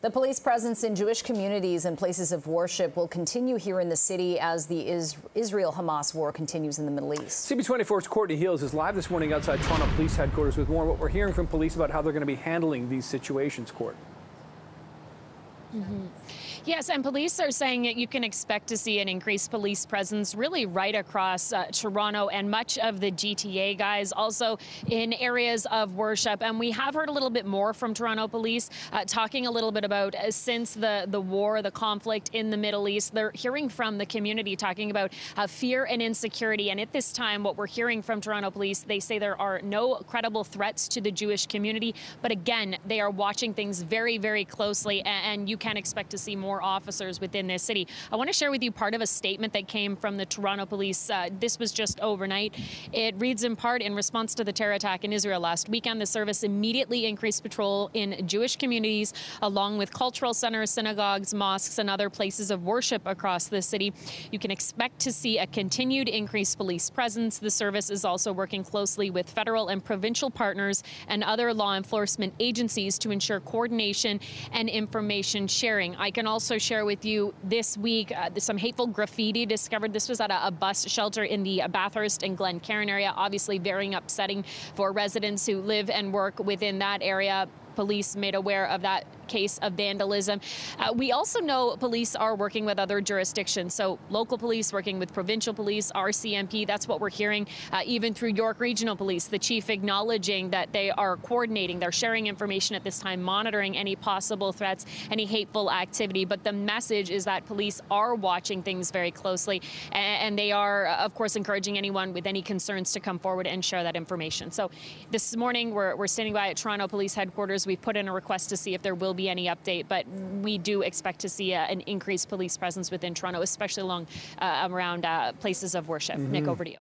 The police presence in Jewish communities and places of worship will continue here in the city as the Israel-Hamas war continues in the Middle East. CB24's Courtney Heels is live this morning outside Toronto Police Headquarters with more what we're hearing from police about how they're going to be handling these situations, Court. Yes, and police are saying that you can expect to see an increased police presence really right across Toronto and much of the GTA, guys, also in areas of worship. And we have heard a little bit more from Toronto police talking a little bit about since the war, the conflict in the Middle East. They're hearing from the community talking about fear and insecurity. And at this time, what we're hearing from Toronto police, they say there are no credible threats to the Jewish community. But again, they are watching things very, very closely, and you can expect to see more officers within this city. I want to share with you part of a statement that came from the Toronto police. This was just overnight. It reads in part, in response to the terror attack in Israel last weekend, the service immediately increased patrol in Jewish communities, along with cultural centers, synagogues, mosques, and other places of worship across the city. You can expect to see a continued increased police presence. The service is also working closely with federal and provincial partners and other law enforcement agencies to ensure coordination and information sharing. I can also share with you this week some hateful graffiti discovered. This was at a bus shelter in the Bathurst and Glencairn area. Obviously very upsetting for residents who live and work within that area. Police made aware of that case of vandalism. We also know police are working with other jurisdictions. So local police working with provincial police, RCMP, that's what we're hearing, even through York Regional Police, the chief acknowledging that they are coordinating, they're sharing information at this time, monitoring any possible threats, any hateful activity. But the message is that police are watching things very closely, and they are, of course, encouraging anyone with any concerns to come forward and share that information. So this morning, we're standing by at Toronto Police Headquarters. We've put in a request to see if there will be any update, but we do expect to see an increased police presence within Toronto, especially around places of worship. Nick, over to you.